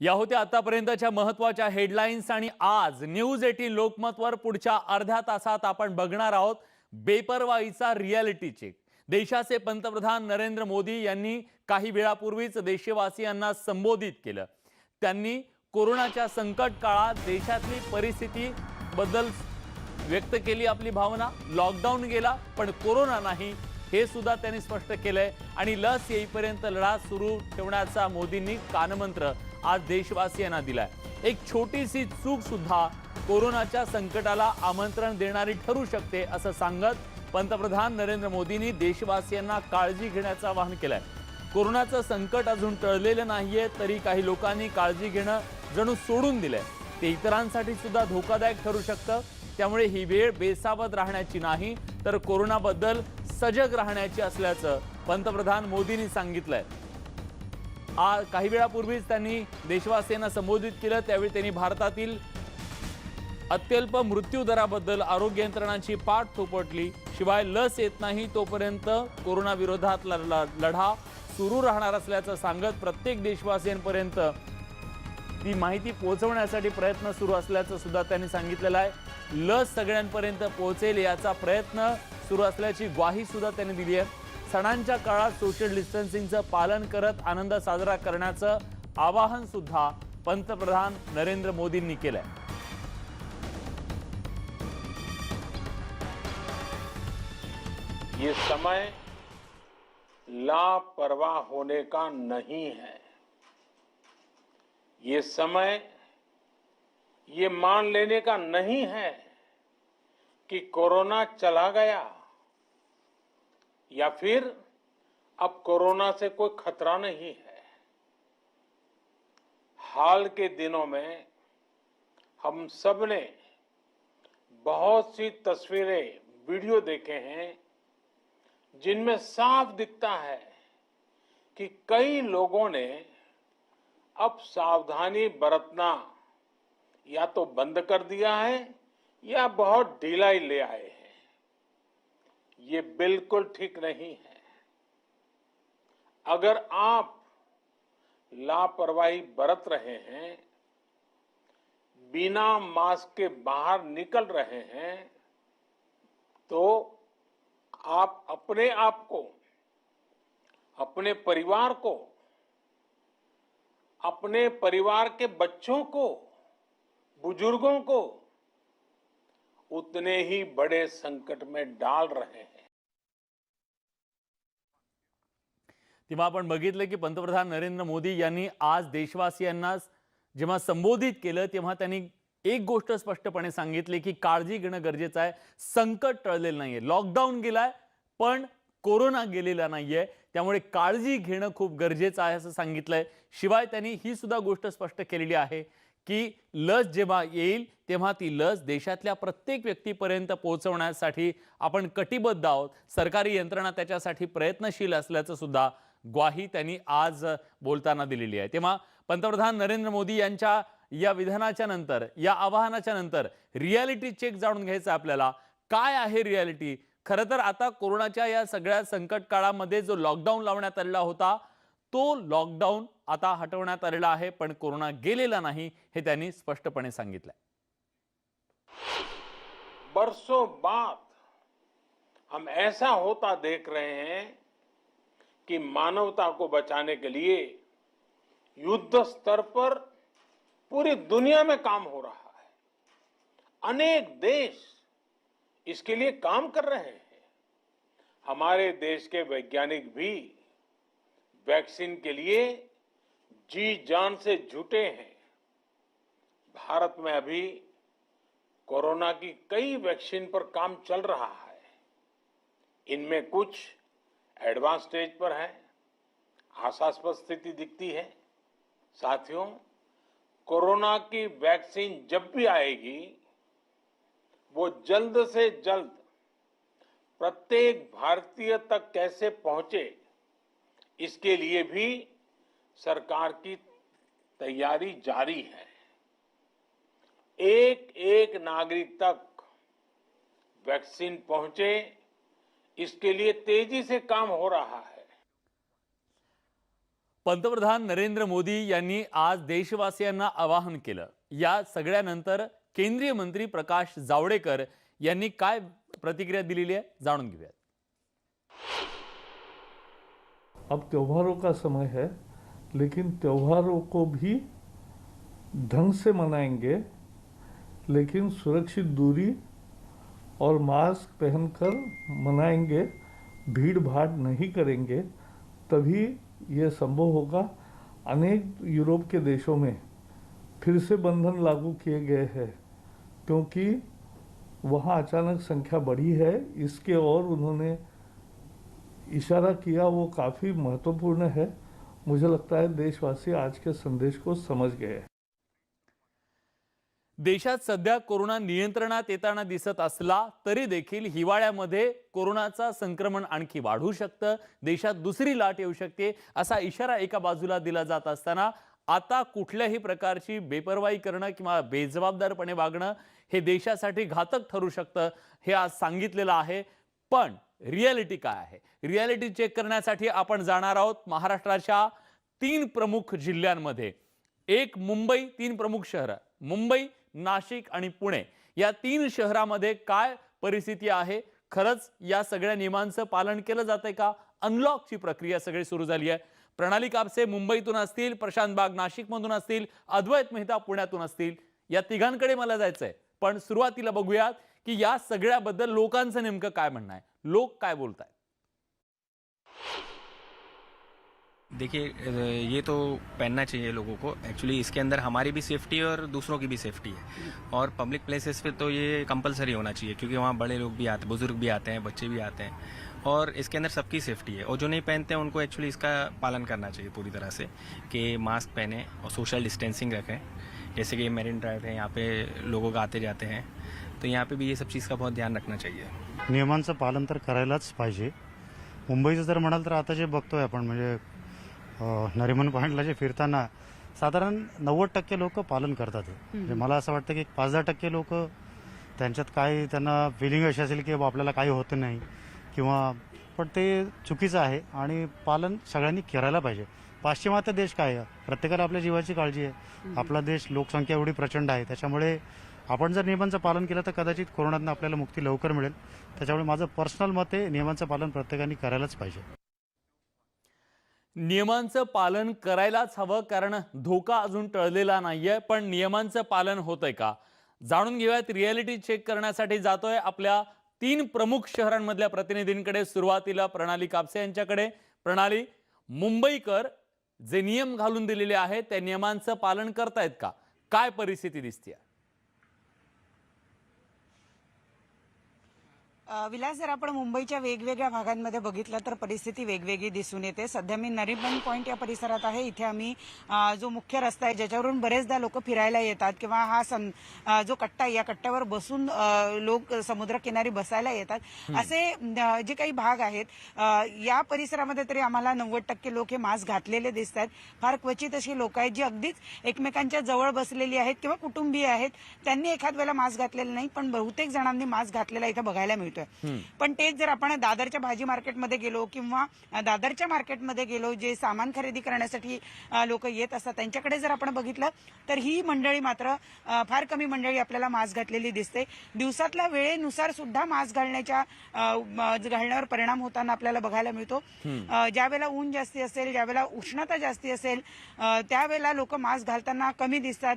या होत्या आतापर्यंतच्या महत्त्वाच्या हेडलाईन्स आणि आज न्यूज 18 लोकमतवर पुढच्या अर्ध्या तासात आपण बघणार आहोत बेपरवाईचा रियालिटी चेक। देशाचे पंतप्रधान नरेंद्र मोदी यांनी काही वेळापूर्वीच देशवासियांना संबोधित केलं। त्यांनी कोरोनाच्या संकट काळात देशातली परिस्थिती बद्दल व्यक्त केली आपली भावना। लॉकडाऊन गेला पण कोरोना नाही हे सुद्धा त्यांनी स्पष्ट केलंय आणि लस येईपर्यंत लढा सुरू ठेवण्याचा मोदींनी कानमंत्र आज देशवासियांना दिलाय। एक छोटीशी चूक सुद्धा कोरोनाच्या संकटाला आमंत्रण देणारी ठरू शकते असं सांगत पंतप्रधान नरेंद्र मोदींनी देशवासियांना काळजी घेण्याचं आवाहन केलंय। कोरोनाचं संकट अजून टळलेलं नाहीये तरी काही लोकांनी काळजी घेणं जणू सोडून दिलंय। ते इतरांसाठी सुद्धा धोकादायक ठरू शकतं। त्यामुळे ही वेळ बेसावध राहण्याची नाही तर कोरोनाबद्दल सजग राहण्याची असल्याचं पंतप्रधान मोदींनी सांगितलंय। काही वेळापूर्वीच त्यांनी देशवासियांना संबोधित केलं। त्यावेळी त्यांनी भारतातील अत्यल्प मृत्यू दराबद्दल आरोग्य यंत्रणांची पाठ थोपटली। शिवाय लस येत नाही तोपर्यंत कोरोना विरोधात लढा सुरू राहणार असल्याचं सांगत प्रत्येक देशवासियांपर्यंत ती माहिती पोहोचवण्यासाठी प्रयत्न सुरू असल्याचं सुद्धा त्यांनी सांगितलेलं आहे। लस सगळ्यांपर्यंत पोहोचेल याचा प्रयत्न सुरू असल्याची ग्वाही सुद्धा त्यांनी दिली आहे। सणांच्या काळात सोशल डिस्टन्सिंगचं पालन करत आनंद साजरा करण्याचं आवाहन सुद्धा पंतप्रधान नरेंद्र मोदींनी केलंय। ये समय लापरवाह होने का नहीं है। ये समय ये मान लेने का नहीं है कि कोरोना चला गया या फिर अब कोरोना से कोई खतरा नहीं है। हाल के दिनों में हम सब ने बहुत सी तस्वीरें, वीडियो देखे हैं जिनमें साफ दिखता है कि कई लोगों ने अब सावधानी बरतना या तो बंद कर दिया है या बहुत ढिलाई ले आए हैं। ये बिल्कुल ठीक नहीं है। अगर आप लापरवाही बरत रहे हैं, बिना मास्क के बाहर निकल रहे हैं, तो आप अपने आप को, अपने परिवार को, अपने परिवार के बच्चों को, बुजुर्गों को उतने ही बड़े संकट में डाल रहे हैं। तेव्हा आपण बघितलं की पंतप्रधान नरेंद्र मोदी यांनी आज देशवासियांना जेव्हा संबोधित केलं तेव्हा त्यांनी एक गोष्ट स्पष्टपणे सांगितली की काळजी घेणं गरजेचं आहे। संकट टळलेलं नाहीये, लॉकडाऊन गेलाय पण कोरोना गेलेला नाहीये, त्यामुळे काळजी घेणं खूप गरजेचं आहे असं सांगितलंय। शिवाय त्यांनी ही सुद्धा गोष्ट स्पष्ट केलेली आहे की लस जेव्हा येईल तेव्हा ती लस देशातल्या प्रत्येक व्यक्तीपर्यंत पोहोचवण्यासाठी आपण कटिबद्ध आहोत। सरकारी यंत्रणा त्याच्यासाठी प्रयत्नशील असल्याचं सुद्धा ग्वाही त्यांनी आज बोलताना दिलेली आहे। तेव्हा पंतप्रधान नरेंद्र मोदी यांच्या या विधानाच्या नंतर, या आवाहनाच्या नंतर रियालिटी चेक जाणून घ्यायचं आपल्याला। काय आहे रियालिटी? खरं तर आता कोरोनाच्या या सगळ्या संकट काळामध्ये जो लॉकडाऊन लावण्यात आलेला होता तो लॉकडाऊन आता हटवण्यात आलेला आहे पण कोरोना गेलेला नाही हे त्यांनी स्पष्टपणे सांगितलं। बरसों बाद हम ऐसा होता देख रहे हैं कि मानवता को बचाने के लिए युद्ध स्तर पर पूरी दुनिया में काम हो रहा है। अनेक देश इसके लिए काम कर रहे हैं। हमारे देश के वैज्ञानिक भी वैक्सीन के लिए जी जान से जुटे हैं। भारत में अभी कोरोना की कई वैक्सीन पर काम चल रहा है। इनमें कुछ एडवांस स्टेज पर है, आशास्पद स्थिति दिखती है। साथियों, कोरोना की वैक्सीन जब भी आएगी वो जल्द से जल्द प्रत्येक भारतीय तक कैसे पहुंचे इसके लिए भी सरकार की तैयारी जारी है। एक एक नागरिक तक वैक्सीन पहुंचे इसके लिए तेजी से काम हो रहा है। पंतप्रधान नरेंद्र मोदी यांनी आज देशवासियांना आवाहन केलं। या सगळ्यानंतर केंद्रीय मंत्री प्रकाश जावडेकर यांनी काय प्रतिक्रिया दिलेली आहे जाणून घेऊया। अब त्योहारों का समय है, लेकिन त्योहारों को भी ढंग से मनाएंगे, लेकिन सुरक्षित दूरी और मास्क पहनकर मनाएंगे, भीड़ भाड़ नहीं करेंगे, तभी ये संभव होगा। अनेक यूरोप के देशों में फिर से बंधन लागू किए गए हैं, क्योंकि वहाँ अचानक संख्या बढ़ी है। इसके और उन्होंने इशारा किया, वो काफ़ी महत्वपूर्ण है। मुझे लगता है देशवासी आज के संदेश को समझ गए। देशात सध्या कोरोना नियंत्रणात येताना दिसत असला तरी देखील हिवाळ्यामध्ये कोरोनाचा संक्रमण आणखी वाढू शकतं, देशात दुसरी लाट येऊ शकते असा इशारा एका बाजूला दिला जात असताना आता कुठल्याही प्रकारची बेपर्वाई करणं किंवा बेजबाबदारपणे वागणं हे देशासाठी घातक ठरू शकतं हे आज सांगितलेलं आहे। पण रियालिटी काय आहे, रियालिटी चेक करण्यासाठी आपण जाणार आहोत महाराष्ट्राच्या 3 प्रमुख जिल्ह्यांमध्ये। एक मुंबई, 3 प्रमुख शहरं मुंबई, नाशिक आणि पुणे या 3 शहरांमध्ये काय परिस्थिती आहे, खरंच या सगळ्या नियमांचं पालन केलं जातंय का, अनलॉकची प्रक्रिया सगळी सुरू झाली आहे। प्रणाली कापसे मुंबईतून असतील, प्रशांत बाग नाशिकमधून असतील, अद्वैत मेहता पुण्यातून असतील, या तिघांकडे मला जायचंय। पण सुरुवातीला बघूयात की या सगळ्याबद्दल लोकांचं नेमकं काय म्हणणं आहे, लोक काय बोलतायत। देखिए ये तो पहनना चाहिए लोगों को। एक्चुअली इसके अंदर हमारी भी सेफ्टी है और दूसरों की भी सेफ्टी है। और पब्लिक प्लेसेस पे तो ये कंपलसरी होना चाहिए, क्योंकि वहाँ बड़े लोग भी आते, बुजुर्ग भी आते हैं, बच्चे भी आते हैं, और इसके अंदर सबकी सेफ्टी है। और जो नहीं पहनते हैं उनको एक्चुअली इसका पालन करना चाहिए पूरी तरह से, कि मास्क पहने और सोशल डिस्टेंसिंग रखें। जैसे कि मेरिन ड्राइव है, यहाँ पे लोग आते जाते हैं, तो यहाँ पे भी ये सब चीज़ का बहुत ध्यान रखना चाहिए। नियमांचं पालन तर करायलाच पाहिजे। मुंबईचं जर म्हणाल तर आता जे बघतोय आपण, म्हणजे नरिमन पॉईंटला जे फिरताना साधारण 90% लोक पालन करतात। म्हणजे मला असं वाटतं की 5-10% लोक त्यांच्यात काय त्यांना फिलिंग अशी असेल की आपल्याला काही होत नाही किंवा, पण ते चुकीचं आहे आणि पालन सगळ्यांनी करायला पाहिजे। पाश्चिमात्य देश काय आहे, प्रत्येकाला आपल्या जीवाची काळजी आहे। आपला देश लोकसंख्या एवढी प्रचंड आहे, त्याच्यामुळे आपण जर नियमांचं पालन केलं तर कदाचित कोरोनातून आपल्याला मुक्ती लवकर मिळेल। त्याच्यामुळे माझं पर्सनल मत आहे, नियमांचं पालन प्रत्येकाने करायलाच पाहिजे। नियमांचं पालन करायलाच हवं, कारण धोका अजून टळलेला नाहीये। पण नियमांचं पालन होतंय का जाणून घेऊयात। रियालिटी चेक करण्यासाठी जातोय आपल्या 3 प्रमुख शहरांमधल्या प्रतिनिधींकडे। सुरुवातीला प्रणाली कापसे यांच्याकडे। प्रणाली, मुंबईकर जे नियम घालून दिलेले आहेत त्या नियमांचं पालन करतायत का, काय परिस्थिती दिसते? विलास, जर आपण मुंबईच्या वेगवेगळ्या भागांमध्ये बघितलं तर परिस्थिती वेगवेगळी दिसून येते। सध्या मी नरिमन पॉईंट या परिसरात आहे। इथे आम्ही जो मुख्य रस्ता आहे ज्याच्यावरून बरेचदा लोक फिरायला येतात किंवा हा जो कट्टा आहे, या कट्ट्यावर बसून लोक समुद्रकिनारी बसायला येतात, असे जे काही भाग आहेत, या परिसरामध्ये तरी आम्हाला 90% लोक हे मास्क घातलेले दिसत आहेत। फार क्वचित अशी लोक आहेत जी अगदीच एकमेकांच्या जवळ बसलेली आहेत किंवा कुटुंबीय आहेत, त्यांनी एखाद वेळेला मास्क घातलेला नाही, पण बहुतेक जणांनी मास्क घातलेला इथे बघायला मिळतो। पण तेच जर आपण दादरच्या भाजी मार्केटमध्ये गेलो किंवा दादरच्या मार्केटमध्ये गेलो, जे सामान खरेदी करण्यासाठी लोक येत असतात, त्यांच्याकडे जर आपण बघितलं तर ही मंडळी मात्र फार कमी मंडळी आपल्याला मास्क घातलेली दिसते। दिवसातल्या वेळेनुसार सुद्धा मास्क घालण्यावर परिणाम होताना आपल्याला बघायला मिळतो। ज्यावेळेला ऊन जास्ती असेल, ज्यावेळेला उष्णता जास्ती असेल, त्यावेळेला लोक मास्क घालताना कमी दिसतात।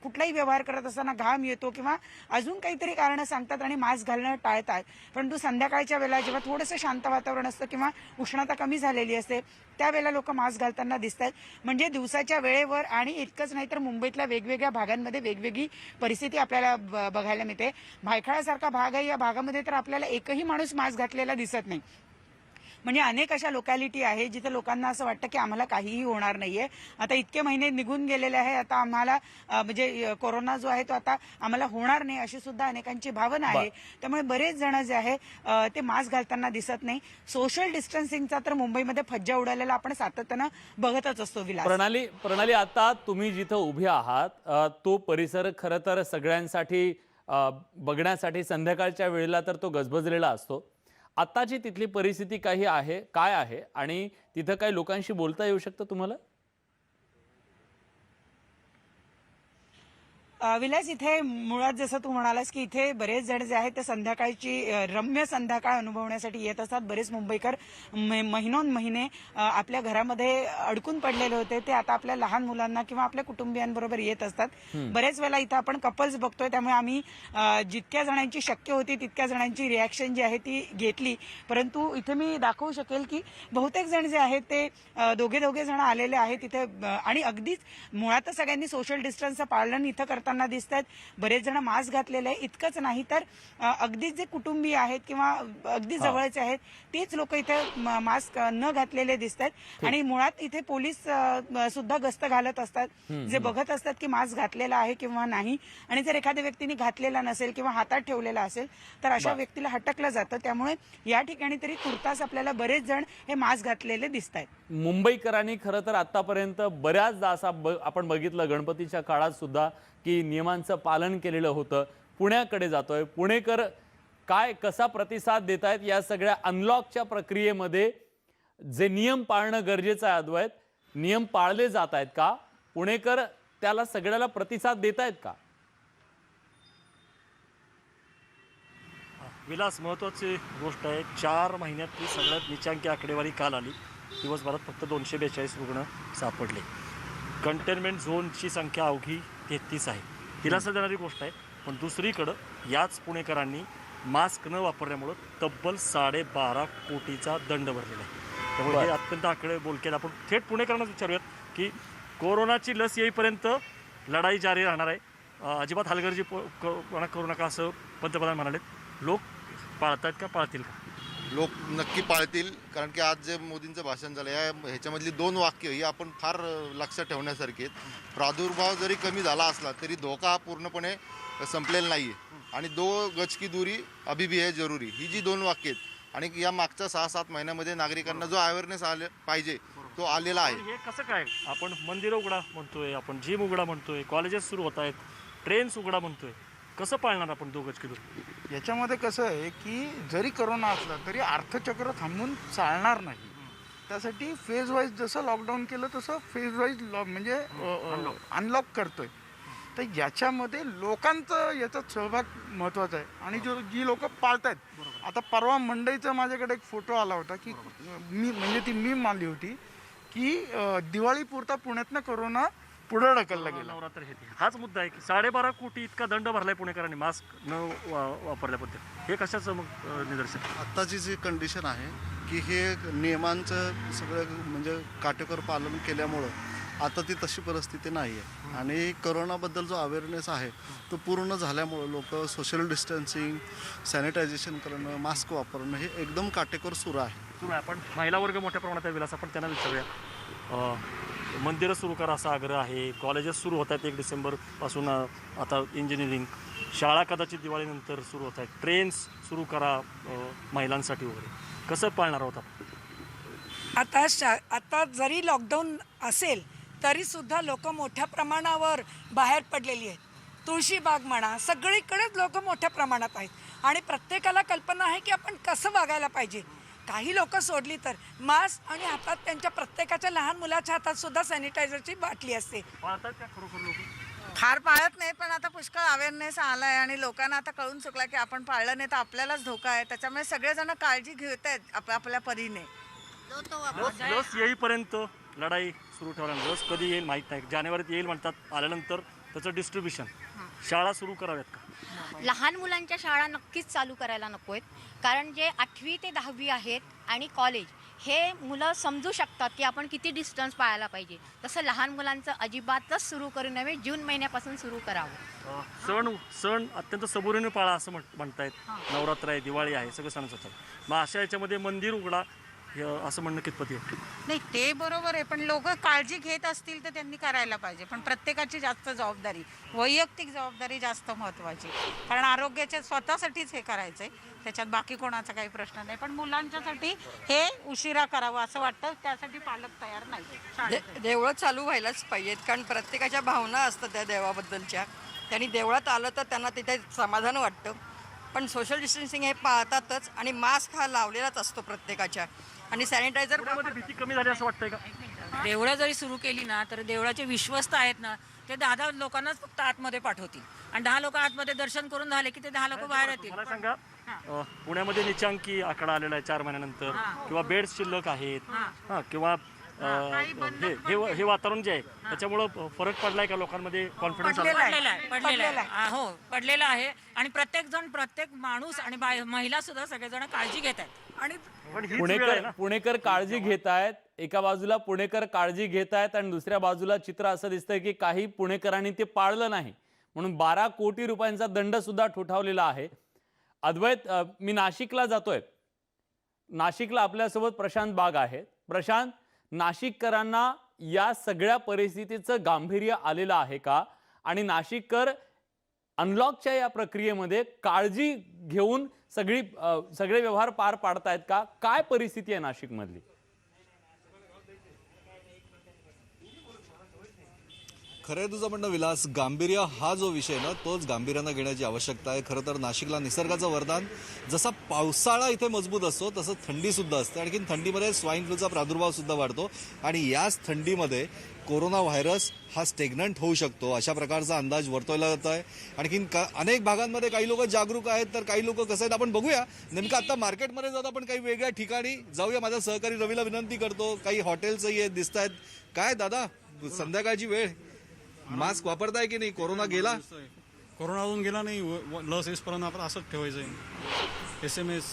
कुठलाही व्यवहार करत असताना घाम येतो किंवा अजून काहीतरी कारण सांगतात आणि मास्क घालणं टाळतात। परंतु संध्याकाळच्या वेळेला जेव्हा थोडंसं शांत वातावरण असतं किंवा उष्णता कमी झालेली असते, त्यावेळेला लोक मास्क घालताना दिसतात। म्हणजे दिवसाच्या वेळेवर आणि इतकंच नाही तर मुंबईतल्या वेगवेगळ्या भागांमध्ये वेगवेगळी परिस्थिती आपल्याला बघायला मिळते। भायखळासारखा भाग आहे, या भागामध्ये तर आपल्याला एकही माणूस मास्क घातलेला दिसत नाही। म्हणजे अनेक अशा लोकॅलिटी आहे जिथे लोकांना असं वाटतं की आम्हाला काहीही होणार नाहीये। आता इतके महिने निघून गेलेले आहे, आता आम्हाला म्हणजे कोरोना जो आहे तो आता आम्हाला होणार नाही, अशी सुद्धा अनेकांची भावना आहे। त्यामुळे बरेच जण जे आहे ते मास्क घालताना दिसत नाही। सोशल डिस्टन्सिंगचा तर मुंबईमध्ये फज्जा उडालेला आपण सातत्यानं बघतच असतो। विलास, प्रणाली, आता तुम्ही जिथं उभे आहात तो परिसर खरं तर सगळ्यांसाठी बघण्यासाठी संध्याकाळच्या वेळेला तर तो गजबजलेला असतो। आत्ताची तिथली परिस्थिती काय आहे आणि तिथं काही लोकांशी बोलता येऊ शकतं तुम्हाला? विलास, इथे मुळात जसं तू म्हणालास की इथे बरेच जण जे आहेत ते संध्याकाळची रम्य संध्याकाळ अनुभवण्यासाठी येत असतात. बरेच मुंबईकर महिनोन-महिने आपल्या घरामध्ये अडकून पडलेले होते, ते आता आपल्या लहान मुलांना किंवा आपल्या कुटुंबियांबरोबर येत असतात. बरेच वेळेला इथं आपण कपल्स बघतोय, त्यामुळे आम्ही जितक्या जणांची शक्य होती तितक्या जणांची रिॲक्शन जी आहे ती घेतली. परंतु इथे मी दाखवू शकेल की बहुतेक जण जे आहेत ते दोघे जण आलेले आहेत इथे आणि अगदीच मुळातच सगळ्यांनी सोशल डिस्टन्सचं पालन इथं करताना दिसत आहेत. बरेच जण मास्क घातलेले आहे. इतकंच नाही तर अगदीच जे कुटुंबीय आहेत किंवा अगदी जवळचे आहेत तेच लोक इथे मास्क न घातलेले दिसत आहेत. आणि मुळात इथे पोलीस सुद्धा गस्त घालत असतात, जे बघत असतात की मास्क घातलेला आहे किंवा नाही. आणि जर एखाद्या व्यक्तीने घातलेला नसेल किंवा हातात ठेवलेला असेल तर अशा व्यक्तीला हटकलं जातं. त्यामुळे या ठिकाणी तरी तुर्तास आपल्याला बरेच जण हे मास्क घातलेले दिसत आहेत. मुंबईकरांनी खरं तर आतापर्यंत बऱ्याचदा आपण बघितलं गणपतीच्या काळात सुद्धा की नियमांचं पालन केलेलं होतं. पुण्याकडे जातोय, पुणेकर कसा प्रतिसाद देत आहेत या सगळ्या अनलॉकच्या प्रक्रियेमध्ये? जे नियम पाळणं गरजेचं आहे अद्वैत, नियम पाळले जात आहेत का? पुणेकर त्याला सगळ्याला प्रतिसाद देत आहेत का? विलास, महत्त्वाची गोष्ट आहे, 4 महिन्यातली सगळ्यात निचांकी आकडेवारी काल आली. दिवसभरात फक्त 242 रुग्ण सापडले. कंटेनमेंट झोनची संख्या अवघी 33 आहे. दिलासा देणारी गोष्ट आहे. पण दुसरीकडं याच पुणेकरांनी मास्क न वापरल्यामुळं तब्बल 12.5 कोटीचा दंड भरलेला आहे. त्यामुळे हे अत्यंत आकडे बोलके. आपण थेट पुणेकरांनाच विचारूयात की कोरोनाची लस येईपर्यंत लढाई जारी राहणार आहे, अजिबात हलगर्जीपणा करू नका असं पंतप्रधान म्हणाले. लोक पाळतात का, पाळतील का? लोक नक्की पाळतील, कारण की आज जे मोदींचं भाषण झालं ह्याच्यामधली 2 वाक्य ही आपण फार लक्षात ठेवण्यासारखी आहेत. प्रादुर्भाव जरी कमी झाला असला तरी धोका हा पूर्णपणे संपलेला नाही आहे आणि 2 गज की दूरी अभी भी है जरुरी, ही जी 2 वाक्य आहेत. आणि या मागच्या 6-7 महिन्यामध्ये नागरिकांना जो अवेअरनेस पाहिजे तो आलेला आहे. हे कसं काय? आपण मंदिरं उघडा म्हणतोय, आपण जिम उघडा म्हणतोय, कॉलेजेस सुरू होत आहेत, ट्रेन्स उघडा म्हणतोय, कसं पाळणार आपण 2 गज की दूरी? याच्यामध्ये कसं आहे की जरी करोना असला तरी अर्थचक्र थांबून चालणार नाही. त्यासाठी फेज वाईज जसं लॉकडाऊन केलं तसं फेज वाईज म्हणजे अनलॉक करतोय. तर याच्यामध्ये लोकांचं याच्यात सहभाग महत्त्वाचा आहे आणि जी लोक पाळत आहेत. आता परवा मंडईचा माझ्याकडे एक फोटो आला होता की ती मीम आली होती की दिवाळीपुरता पुण्यातनं करोना पुढे ढकलला गेला. नवरात्र हे हाच मुद्दा आहे की 12.5 कोटी इतका दंड भरलाय पुणेकरांनी मास्क न वापरल्याबद्दल. हे कशाचं मग निदर्शन? आत्ताची जी कंडिशन आहे की हे नियमांचं सगळं म्हणजे काटेकोर पालन केल्यामुळं आता ती तशी परिस्थिती नाही आहे. आणि करोनाबद्दल जो अवेअरनेस आहे तो पूर्ण झाल्यामुळं लोक सोशल डिस्टन्सिंग, सॅनिटायझेशन करणं, मास्क वापरणं हे एकदम काटेकोर सुरू आहे. आपण महिला वर्ग मोठ्या प्रमाणात आहे विलास, आपण त्यांना विचारूया. मंदिरं सुरू करा असा आग्रह आहे, कॉलेजेस सुरू होत आहेत 1 डिसेंबरपासून. आता इंजिनिअरिंग शाळा कदाचित दिवाळीनंतर सुरू होत आहेत, ट्रेन्स सुरू करा महिलांसाठी वगैरे. कसं पाळणार आहोत आपण? आता जरी लॉकडाऊन असेल तरी सुद्धा लोक मोठ्या प्रमाणावर बाहेर पडलेली आहेत. तुळशीबाग म्हणा, सगळीकडेच लोक मोठ्या प्रमाणात आहेत आणि प्रत्येकाला कल्पना आहे की आपण कसं वागायला पाहिजे. काही लोक सोडली तर मास्क आणि हातात त्यांच्या प्रत्येकाच्या लहान मुलाच्या हातात सुद्धा सॅनिटायझरची बाटली असते. पाळतात का खरोखर लोक? फार पाळत नाही, पण आता पुष्कळ अवेअरनेस आलाय आणि लोकांना आता कळून चुकला की आपण पाळलं नाही तर आपल्यालाच धोका आहे. त्याच्यामुळे सगळेजण काळजी घेत आहेत आपल्या परीने. लस येईपर्यंत लढाई सुरू ठेवणार. लस कधी येईल माहीत नाही, जानेवारीत येईल म्हणतात. आल्यानंतर त्याचं डिस्ट्रीब्युशन. शाळा सुरू कराव्यात का? लहान मुलांच्या शाळा नक्कीच चालू करायला नको आहेत, कारण जे 8वी ते 10वी आहेत आणि कॉलेज हे मुलं समजू शकतात की आपण किती डिस्टन्स पाळायला पाहिजे. तसं लहान मुलांचं अजिबातच सुरू करू नये, जून महिन्यापासून सुरू करावं. सण अत्यंत सबुरीने पाळा असं म्हणतायत. नवरात्र आहे, दिवाळी आहे, सगळं सण असतात. मग अशा याच्यामध्ये मंदिर उघडा असं म्हणणं कितपत आहे? नाही, ते बरोबर आहे, पण लोक काळजी घेत असतील तर त्यांनी करायला पाहिजे. पण प्रत्येकाची जास्त जबाबदारी, वैयक्तिक जबाबदारी जास्त महत्त्वाची, कारण आरोग्याच्या स्वतःसाठीच हे करायचं आहे. त्याच्यात बाकी कोणाचा काही प्रश्न नाही. पण मुलांच्यासाठी हे उशिरा करावं असं वाटतं, त्यासाठी पालक तयार नाही. देवळं चालू व्हायलाच पाहिजेत, कारण प्रत्येकाच्या भावना असतात त्या देवाबद्दलच्या. त्यांनी देवळात आलं तर त्यांना तिथे समाधान वाटतं. पण सोशल डिस्टन्सिंग हे पाळतातच आणि मास्क हा लावलेलाच असतो प्रत्येकाच्या आणि सॅनिटायझर पुण्यामध्ये भीती कमी झाली असं वाटतंय का? देवळं जरी सुरू केली ना तर देवळाचे विश्वस्त आहेत ना ते 10 लोकांनाच फक्त आतमध्ये पाठवतील आणि 10 लोक आतमध्ये दर्शन करून झाले की ते 10 लोक बाहेर येतील. मला सांगा पुण्यामध्ये निचांकी आकडा आलेला आहे 4 महिन्यानंतर किंवा बेड्स शिल्लक आहेत हां किंवा हे वातावरण जे आहे त्याच्यामुळं फरक पडलाय का लोकांमध्ये कॉन्फिडन्स पडलेला आहे आणि प्रत्येक माणूस आणि महिला सुद्धा सगळेजण काळजी घेत आहेत आणि पुणेकर काळजी घेत आहेत. एका बाजूला पुणेकर काळजी घेत आहेत आणि दुसऱ्या बाजूला चित्र असं दिसतंय की काही पुणेकरांनी ते पाळलं नाही म्हणून 12 कोटी रुपयांचा दंड सुद्धा ठोठावलेला आहे. अद्वैत, मी नाशिकला जातोय. नाशिकला आपल्यासोबत प्रशांत बाग आहे. प्रशांत, नाशिककरांना या सगळ्या परिस्थितीचं गांभीर्य आलेलं आहे का आणि नाशिककर अनलॉकच्या या प्रक्रियेमध्ये काळजी घेऊन सगळे व्यवहार पार पाडतायत का? काय परिस्थिती आहे नाशिकमधली? खरं आहे तुझं म्हणणं विलास. गांभीर्य हा जो विषय ना तोच गांभीर्यानं घेण्याची आवश्यकता आहे. खरं तर नाशिकला निसर्गाचं वरदान. जसा पावसाळा इथे मजबूत असतो तसं थंडीसुद्धा असते. आणखीन थंडीमध्ये स्वाईन फ्लूचा प्रादुर्भाव सुद्धा वाढतो आणि याच थंडीमध्ये कोरोना व्हायरस हा स्टेग्नंट होऊ शकतो अशा प्रकारचा अंदाज वर्तवला जात आहे. आणखीन अनेक भागांमध्ये काही लोक जागरूक आहेत तर काही लोक कसं आहेत आपण बघूया. नेमकं आता मार्केटमध्ये जात आपण काही वेगळ्या ठिकाणी जाऊया. माझा सहकारी रवीला विनंती करतो. काही हॉटेल्सही दिसत आहेत. काय दादा, संध्याकाळची वेळ, मास्क वापरताय की नाही? कोरोना गेला? कोरोना अजून गेला नाही. लस येईपर्यंत आपण असंच ठेवायचं आहे. SMS,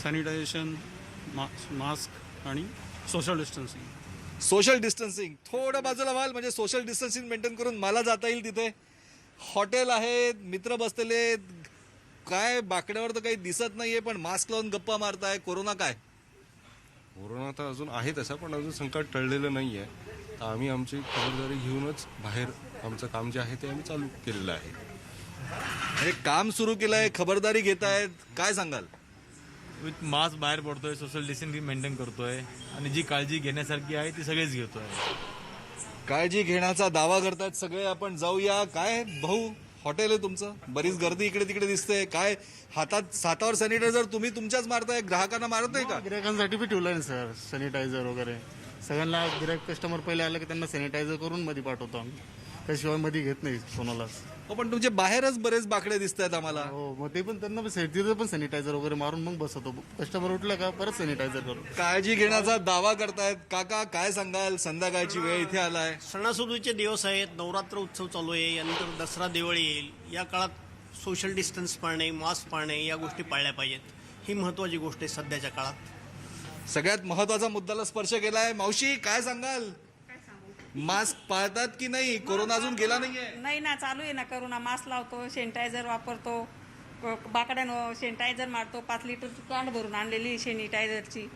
सॅनिटायझेशन, मास्क आणि सोशल डिस्टन्सिंग थोडं बाजूला व्हाल म्हणजे सोशल डिस्टन्सिंग मेंटेन करून मला जाता येईल. तिथे हॉटेल आहेत, मित्र बसलेले आहेत. काय बाकड्यावर तर काही दिसत नाहीये पण मास्क लावून गप्पा मारताय. कोरोना काय? कोरोना तर अजून आहे तसा पण अजून संकट टळलेलं नाही आहे. तर आम्ही आमची खबरदारी घेऊनच बाहेर आमचं काम जे आहे ते आम्ही चालू केलेलं आहे. हे काम सुरू केलं आहे, खबरदारी घेत आहेत, काय सांगाल? विथ मास्क बाहेर पडतोय, सोशल डिस्टन्सिंग मेंटेन करतोय आणि जी काळजी घेण्यासारखी आहे ती सगळेच घेतोय. काळजी घेण्याचा दावा करतायत सगळे. आपण जाऊया. काय भाऊ, हॉटेल आहे तुमचं, बरीच गर्दी इकडे तिकडे दिसते. काय हातावर सॅनिटायझर तुम्ही तुमच्याच मारताय, ग्राहकांना मारत नाही का? गिरायकांसाठी बी ठेवलंय सर सॅनिटायझर वगैरे. सगळ्यांना गिरायक कस्टमर पहिले आलं की त्यांना सॅनिटायझर करून मध्ये पाठवतो आम्ही. त्याशिवाय मध्ये घेत नाही कोणालाच. हो पण तुमचे बाहेरच बरेच बाकडे दिसत आहेत आम्हाला. हो मग ते पण त्यांना तिथं पण सॅनिटायझर वगैरे मारून मग बसवतो. कस्टमर उठलं का परत सॅनिटायझर करू. काळजी घेण्याचा दावा करतायत. काका काय सांगाल? संध्याकाळची वेळ इथे आलाय. सणासुदीचे दिवस आहेत. नवरात्र उत्सव चालू आहे. यानंतर दसरा दिवाळी येईल. या काळात सोशल डिस्टन्स पाळणे, मास्क पाळणे या गोष्टी पाळल्या पाहिजेत. ही महत्वाची गोष्ट आहे सध्याच्या काळात. सगळ्यात महत्वाचा मुद्द्याला स्पर्श केलाय. मावशी काय सांगाल? मास्क पाळतात की नाही? कोरोना अजून गेला नाहीये? नाही ना, चालू आहे ना करोना. मास्क लावतो, सॅनिटायझर वापरतो, बाकड्यानं सॅनिटायझर मारतो. 5 लिटरची कॅन भरून आणलेली सॅनिटायझरची.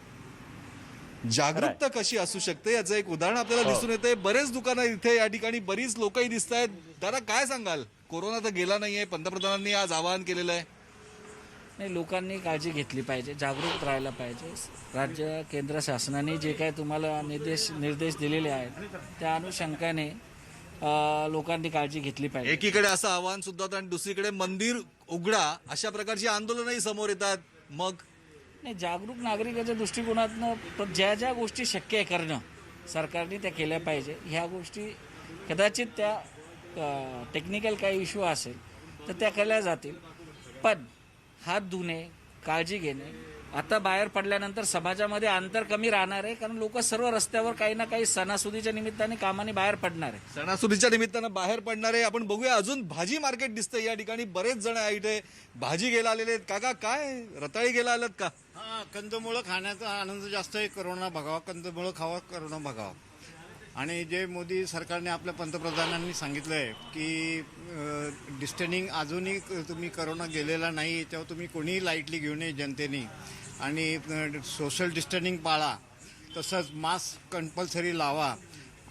जागरूकता कशी असू शकते याचं एक उदाहरण आपल्याला दिसून येते. बरेच दुकानं इथे या ठिकाणी बरीच लोकही दिसत आहेत. दादा काय सांगाल? कोरोना तर गेला नाहीये, पंतप्रधानांनी आज आवाहन केलेलं आहे. नाही, लोकांनी काळजी घेतली पाहिजे, जागरूक राहायला पाहिजे. राज्य केंद्र शासनाने जे काय तुम्हाला निर्देश दिलेले आहेत त्या अनुषंगाने लोकांनी काळजी घेतली पाहिजे. एकीकडे असं आवाहन सुद्धा होतं आणि दुसरीकडे मंदिर उघडा अशा प्रकारची आंदोलनही समोर येतात. मग नाही, जागरूक नागरिकाच्या दृष्टिकोनातनं ज्या गोष्टी शक्य आहे करणं सरकारने त्या केल्या पाहिजे. ह्या गोष्टी कदाचित त्या टेक्निकल काही इश्यू असेल तर त्या केल्या जातील. पण हात धुणे, काळजी घेणे. आता बाहेर पडल्यानंतर समाजामध्ये अंतर कमी राहणार आहे कारण लोक सर्व रस्त्यावर काही ना काही सणासुदीच्या निमित्ताने कामाने बाहेर पडणार आहे. सणासुदीच्या निमित्तानं बाहेर पडणारे आपण बघूया. अजून भाजी मार्केट दिसतंय या ठिकाणी. बरेच जण इथे भाजी घ्यायला आलेले आहेत. काका काय रताळी घ्यायला आलात का? हा, कंदमुळं खाण्याचा आनंद जास्त आहे. करोना भगावा, कंदमुळं खावा, करोना भगावा. आणि जे मोदी सरकारने आपल्या पंतप्रधानांनी सांगितलं आहे की डिस्टन्सिंग अजूनही तुम्ही करोना गेलेला नाही तेव्हा तुम्ही कोणीही लाईटली घेऊ नये जनतेने. आणि सोशल डिस्टन्सिंग पाळा. तसंच मास्क कंपल्सरी लावा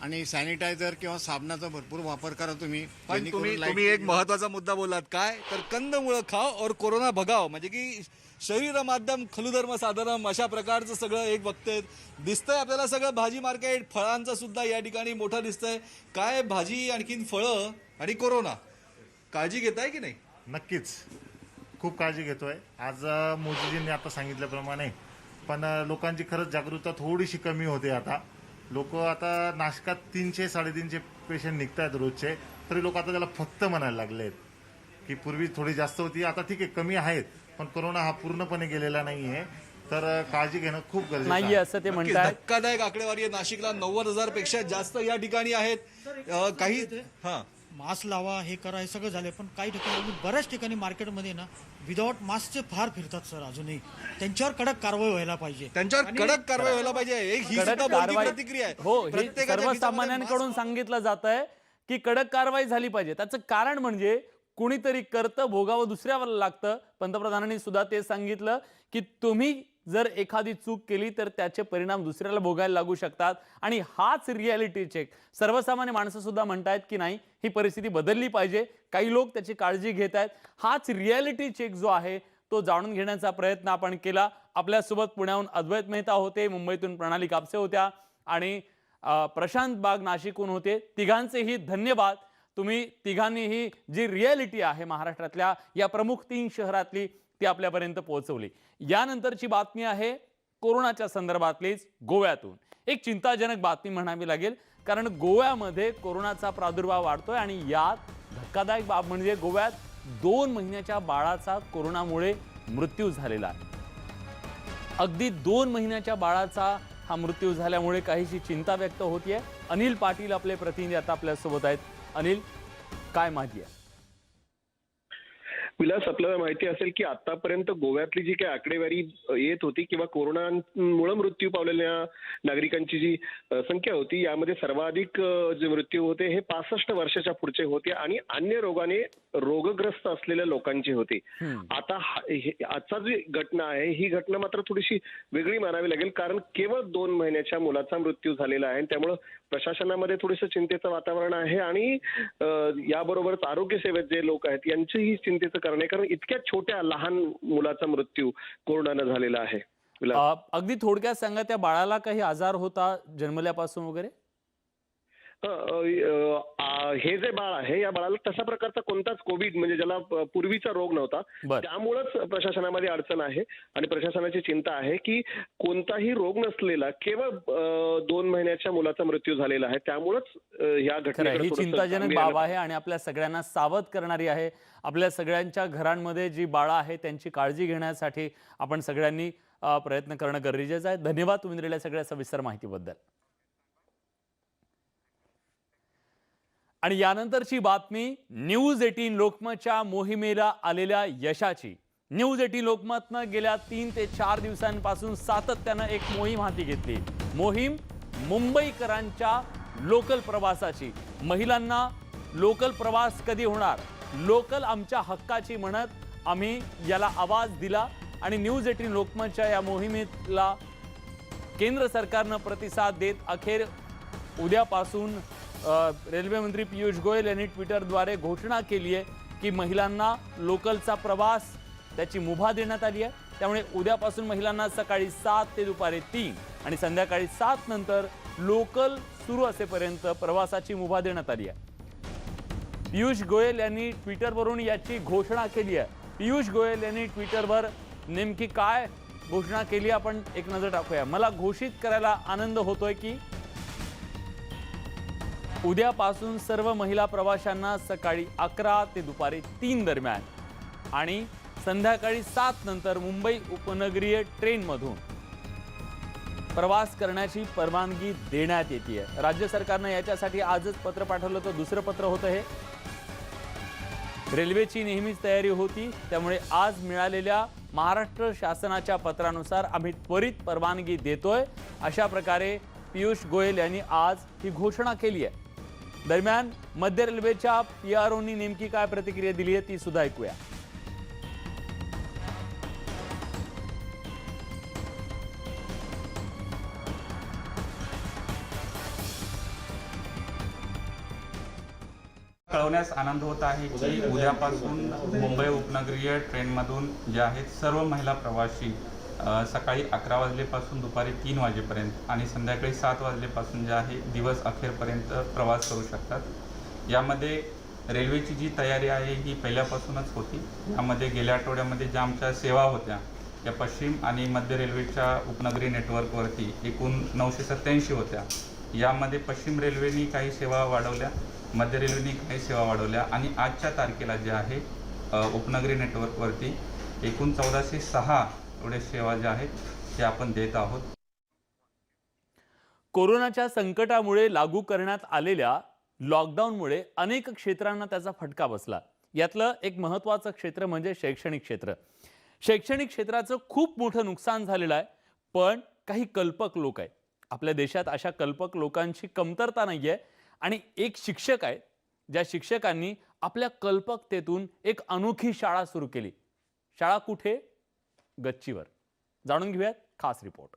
आणि सॅनिटायझर किंवा साबणाचा भरपूर वापर करा तुम्ही. पण तुम्ही एक महत्वाचा मुद्दा बोललात. काय तर कंदमुळं खाव और कोरोना भगाव. म्हणजे की शरीर माध्यम खलुधर्म साधनम अशा प्रकारचं सगळं एक बघतंय दिसतंय आपल्याला. सगळं भाजी मार्केट फळांचं सुद्धा या ठिकाणी मोठं दिसतंय. काय भाजी आणखीन फळं आणि कोरोना काळजी घेताय की नाही? नक्कीच. खूप काळजी घेतोय. आज मोदीजींनी आता सांगितल्याप्रमाणे पण लोकांची खरंच जागरूकता थोडीशी कमी होते. आता लोक आता नाशकात 300-350 पेशंट निघत आहेत रोजचे, तरी लोक आता त्याला फक्त म्हणायला लागले आहेत की पूर्वी थोडी जास्त होती, आता ठीक आहे कमी आहेत, पण कोरोना हा पूर्णपणे गेलेला नाहीये. तर काळजी घेणं खूप गरजेचं नाहीये असं ते नक्कीच म्हणतात. धक्कादायक आकडेवारी आहे. नाशिकला 90,000 पेक्षा जास्त या ठिकाणी आहेत. काही हा मास्क लावा, हे करा, हे सगळं झालं, पण काही ठिकाणी बऱ्याच ठिकाणी मार्केटमध्ये ना विदाऊट मास्कचे फार फिरतात सर. अजूनही त्यांच्यावर कडक कारवाई व्हायला पाहिजे. त्यांच्यावर कडक कारवाई व्हायला पाहिजे. ही सुद्धा बोलकी प्रतिक्रिया आहे. हो, हे प्रत्येकाच्या सर्वसामान्यांकडून सांगितलं जात आहे की कडक कारवाई झाली पाहिजे. त्याचं कारण म्हणजे कुणीतरी करतं, भोगावं दुसऱ्यावर लागतं. पंतप्रधानांनी सुद्धा ते सांगितलं की तुम्ही जर एखादी चूक केली तर त्याचे परिणाम दुसऱ्याला भोगायला लागू शकतात. आणि हाच रियालिटी चेक सर्वसामान्य माणसं सुद्धा म्हणतायत की नाही, ही परिस्थिती बदलली पाहिजे. काही लोक त्याची काळजी घेत आहेत. हाच रियालिटी चेक जो आहे तो जाणून घेण्याचा प्रयत्न आपण केला. आपल्यासोबत पुण्याहून अद्वैत मेहता होते, मुंबईतून प्रणाली कापसे होत्या आणि प्रशांत बाग नाशिकहून होते. तिघांचेही धन्यवाद. तुम्ही तिघांनीही जी रियालिटी आहे महाराष्ट्रातल्या या प्रमुख 3 शहरातली ती आपल्यापर्यंत पोहोचवली. यानंतरची बातमी आहे कोरोनाच्या संदर्भातलीच, गोव्यातून. एक चिंताजनक बातमी म्हणावी लागेल, कारण गोव्यामध्ये कोरोनाचा प्रादुर्भाव वाढतोय आणि यात धक्कादायक बाब म्हणजे गोव्यात 2 महिन्याच्या बाळाचा कोरोनामुळे मृत्यू झालेला आहे. अगदी 2 महिन्याच्या बाळाचा हा मृत्यू झाल्यामुळे काहीशी चिंता व्यक्त होतीये. अनिल पाटील आपले प्रतिनिधी आता आपल्यासोबत आहेत. अनिल, काय माहिती आहे? विलास, आपल्याला माहिती असेल की आतापर्यंत गोव्यातली जी काही आकडेवारी येत होती किंवा कोरोनामुळे मृत्यू पावलेल्या नागरिकांची जी संख्या होती, यामध्ये सर्वाधिक जे मृत्यू होते हे 65 वर्षाच्या पुढचे होते आणि अन्य रोगाने रोगग्रस्त असलेल्या लोकांचे होते. आता आजचा जी घटना आहे ही घटना मात्र थोडीशी वेगळी मानावी लागेल, कारण केवळ 2 महिन्याच्या मुलाचा मृत्यू झालेला आहे. त्यामुळे प्रशासनामध्ये थोडंसं चिंतेचं वातावरण आहे आणि याबरोबरच आरोग्य सेवेत जे लोक आहेत यांचंही चिंतेचं कारण आहे, कारण इतक्या छोट्या लहान मुलाचा मृत्यू कोरोनानं झालेला आहे. अगदी थोडक्यात सांगा, त्या बाळाला काही आजार होता जन्मल्यापासून वगैरे? हे जे बाळ आहे या बाळाला तशा प्रकारचा कोणताच कोविड म्हणजे ज्याला पूर्वीचा रोग नव्हता, त्यामुळेच प्रशासनामध्ये अडचण आहे आणि प्रशासनाची चिंता आहे की कोणताही रोग नसलेला केवळ 2 महिन्याच्या मुलाचा मृत्यू झालेला आहे. त्यामुळेच या घटनेकडे ही चिंताजनक बाब आहे आणि आपल्या सगळ्यांना सावध करणारी आहे. आपल्या सगळ्यांच्या घरांमध्ये जी बाळं आहेत त्यांची काळजी घेण्यासाठी आपण सगळ्यांनी प्रयत्न करणं गरजेचं आहे. धन्यवाद तुम्ही दिलेल्या सगळ्या सविस्तर माहितीबद्दल. आणि यानंतरची बातमी न्यूज 18 लोकमतच्या मोहिमेला आलेल्या यशाची. न्यूज 18 लोकमतनं गेल्या 3 ते 4 दिवसांपासून सातत्यानं एक मोहीम हाती घेतली. मोहीम मुंबईकरांच्या लोकल प्रवासाची. महिलांना लोकल प्रवास कधी होणार, लोकल आमच्या हक्काची म्हणत आम्ही याला आवाज दिला आणि न्यूज 18 लोकमतच्या या मोहिमेला केंद्र सरकारनं प्रतिसाद देत अखेर उद्यापासून रेल्वे मंत्री पियुष गोयल यांनी ट्विटरद्वारे घोषणा केली आहे की महिलांना लोकलचा प्रवास त्याची मुभा देण्यात आली आहे. त्यामुळे उद्यापासून महिलांना सकाळी 7 ते दुपारी 3 आणि संध्याकाळी 7 नंतर लोकल सुरू असेपर्यंत प्रवासाची मुभा देण्यात आली आहे. पियुष गोयल यांनी ट्विटरवरून याची घोषणा केली आहे. पियुष गोयल यांनी ट्विटरवर नेमकी काय घोषणा केली आपण एक नजर टाकूया. मला घोषित करायला आनंद होतोय की उद्यापासून सर्व महिला प्रवाशांना सकाळी 11 ते दुपारी 3 दरम्यान आणि संध्याकाळी 7 नंतर मुंबई उपनगरीय ट्रेनमधून प्रवास करण्याची परवानगी देण्यात येते. राज्य सरकारनं याच्यासाठी आजच पत्र पाठवलं होतं. दुसरं पत्र होतं हे. रेल्वेची नेहमीच तयारी होती, त्यामुळे आज मिळालेल्या महाराष्ट्र शासनाच्या पत्रानुसार आम्ही त्वरित परवानगी देतोय. अशा प्रकारे पियुष गोयल यांनी आज ही घोषणा केली आहे. दरम्यान मध्य रेल्वेच्या PROनी नेमकी काय प्रतिक्रिया दिली आहे ती सुद्धा ऐकूया. कळवण्यास आनंद होत आहे की उद्यापासून मुंबई उपनगरीय ट्रेनमधून जे आहेत सर्व महिला प्रवासी सकाळी 11 वाजल्यापासून दुपारी 3 वाजेपर्यंत आणि संध्याकाळी 7 वाजल्यापासून जे आहे दिवस अखेरपर्यंत प्रवास करू शकतात. यामध्ये रेल्वेची जी तयारी आहे ही पहिल्यापासूनच होती. यामध्ये गेल्या आठवड्यामध्ये ज्या आमच्या सेवा होत्या या पश्चिम आणि मध्य रेल्वेच्या उपनगरी नेटवर्कवरती एकूण 987 होत्या. यामध्ये पश्चिम रेल्वेनी काही सेवा वाढवल्या, मध्य रेल्वेनी काही सेवा वाढवल्या आणि आजच्या तारखेला जे आहे उपनगरी नेटवर्कवरती एकूण 1406 एवढे सेवा ज्या आहेत ते आपण देत आहोत. कोरोनाच्या संकटामुळे लागू करण्यात आलेल्या लॉकडाऊनमुळे अनेक क्षेत्रांना त्याचा फटका बसला. यातलं एक महत्त्वाचं क्षेत्र म्हणजे शैक्षणिक क्षेत्र. शैक्षणिक क्षेत्राचं खूप मोठं नुकसान झालेलं आहे. पण काही कल्पक लोक आहेत. आपल्या देशात अशा कल्पक लोकांची कमतरता नाही आहे. आणि एक शिक्षक आहेत ज्या शिक्षकांनी आपल्या कल्पकतेतून एक अनोखी शाळा सुरू केली. शाळा कुठे? गच्चीवर. जाणून घेऊयात खास रिपोर्ट.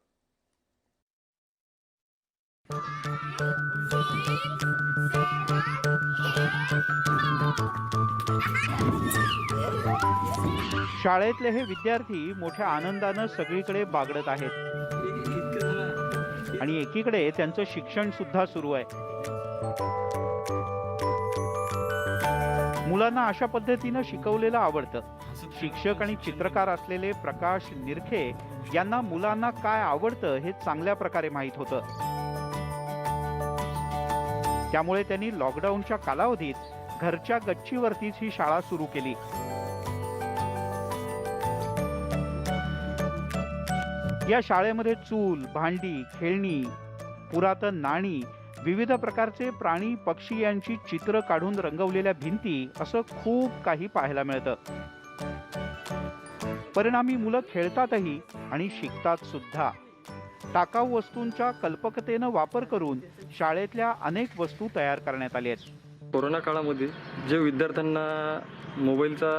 शाळेतले हे विद्यार्थी मोठ्या आनंदानं सगळीकडे बागडत आहेत आणि एकीकडे त्यांचं शिक्षण सुद्धा सुरू आहे. मुलांना अशा पद्धतीनं शिकवलेलं आवडतं. शिक्षक आणि चित्रकार असलेले प्रकाश निरखे यांना मुलांना काय आवडतं हे चांगल्या प्रकारे माहीत होतं. त्यामुळे त्यांनी लॉकडाऊनच्या कालावधीत घरच्या गच्चीवरतीच ही शाळा सुरू केली. या शाळेमध्ये चूल, भांडी, खेळणी, पुरातन नाणी, विविध प्रकारचे प्राणी पक्षी यांची चित्र काढून रंगवलेल्या भिंती असं खूप काही पाहायला मिळतं. परिणामी मुलं खेळतातही आणि शिकतात सुद्धा. टाकाऊ वस्तूंच्या कल्पकतेनं वापर करून शाळेतल्या अनेक वस्तू तयार करण्यात आल्या आहेत. कोरोना काळामध्ये जे विद्यार्थ्यांना मोबाईलचा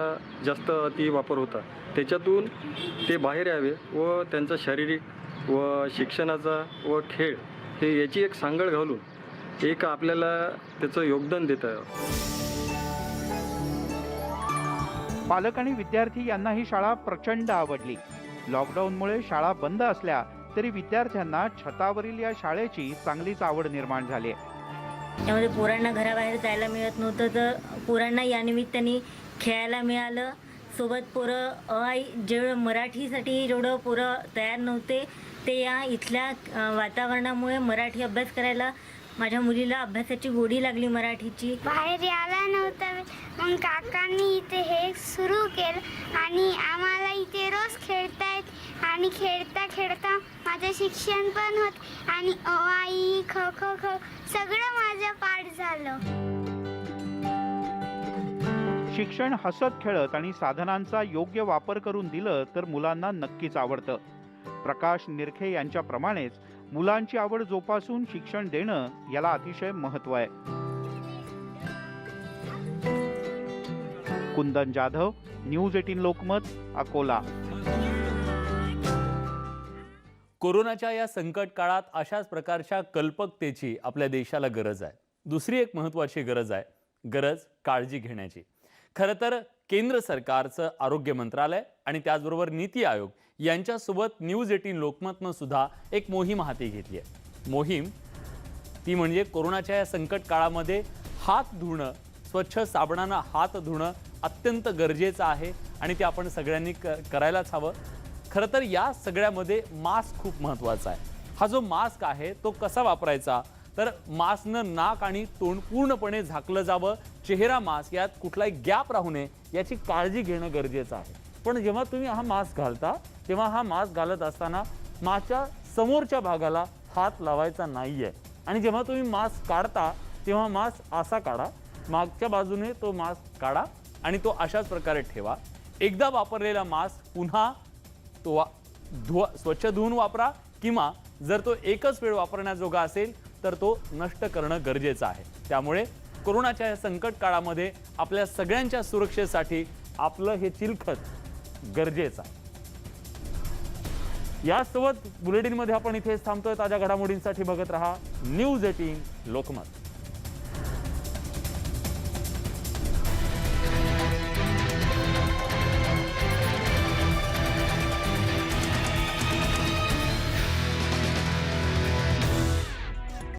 जास्त अति वापर होता त्याच्यातून ते बाहेर यावे व त्यांचा शारीरिक व शिक्षणाचा व खेळ हे याची एक सांगड घालून एक आपल्याला त्याचं योगदान देत आहे. पालक आणि विद्यार्थी यांना ही शाळा प्रचंड आवडली. लॉकडाऊनमुळे शाळा बंद असल्या तरी विद्यार्थ्यांना छतावरील या शाळेची चांगलीच आवड निर्माण झाली आहे. त्यामध्ये पोरांना घराबाहेर जायला मिळत नव्हतं तर पोरांना या निमित्ताने खेळायला मिळालं. सोबत पोरं जेवढं मराठीसाठी जेवढं पोरं तयार नव्हते ते या इथल्या वातावरणामुळे मराठी अभ्यास करायला माझ्या मुलीला अभ्यासाची गोडी लागली मराठीची. बाहेर यायला नव्हतं मग काकांनी इथे हे सुरू केलं आणि आम्हाला इथे रोज खेळतायत आणि खेळता खेळता माझं शिक्षण पण होत आणि अ आ इ ख ख ख सगळं माझं पाठ झालं. शिक्षण हसत खेळत आणि साधनांचा योग्य वापर करून दिलं तर मुलांना नक्कीच आवडतं. प्रकाश निरखे यांच्याप्रमाणेच मुलांची आवड जोपासून शिक्षण देणं याला अतिशय महत्त्व आहे. कुंदन जाधव, न्यूज 18 लोकमत, अकोला. कोरोनाच्या या संकट काळात अशाच प्रकारच्या कल्पकतेची आपल्या देशाला गरज आहे. दुसरी एक महत्त्वाची गरज आहे, गरज काळजी घेण्याची. खरं तर केंद्र सरकारचं आरोग्य मंत्रालय आणि त्याचबरोबर नीती आयोग यांच्यासोबत न्यूज 18 लोकमतनं सुद्धा एक मोहीम हाती घेतली आहे. मोहीम ती म्हणजे कोरोनाच्या या संकट काळामध्ये हात धुणं, स्वच्छ साबणानं हात धुणं अत्यंत गरजेचं आहे आणि ते आपण सगळ्यांनी करायलाच हवं. खरं तर या सगळ्यामध्ये मास्क खूप महत्त्वाचा आहे. हा जो मास्क आहे तो कसा वापरायचा तर मास्कनं नाक आणि तोंड पूर्णपणे झाकलं जावं. चेहरा मास्क यात कुठलाही गॅप राहू नये याची काळजी घेणं गरजेचं आहे. पण जेव्हा तुम्ही हा मास्क घालता तेव्हा हा मास्क घालत असताना मास्कच्या समोरच्या भागाला हात लावायचा नाही आहे. आणि जेव्हा तुम्ही मास्क काढता तेव्हा मास्क असा काढा, मागच्या बाजूने तो मास्क काढा आणि तो अशाच प्रकारे ठेवा. एकदा वापरलेला मास्क पुन्हा तो स्वच्छ धुवून वापरा किंवा जर तो एकच वेळ वापरण्याजोगा असेल तर तो नष्ट करणं गरजेचं आहे. त्यामुळे कोरोनाच्या या संकट काळामध्ये आपल्या सगळ्यांच्या सुरक्षेसाठी आपलं हे चिलखत गरजेचं आहे. यासोबत बुलेटिनमध्ये आपण इथेच थांबतोय. ताज्या घडामोडींसाठी बघत रहा न्यूज 18 लोकमत.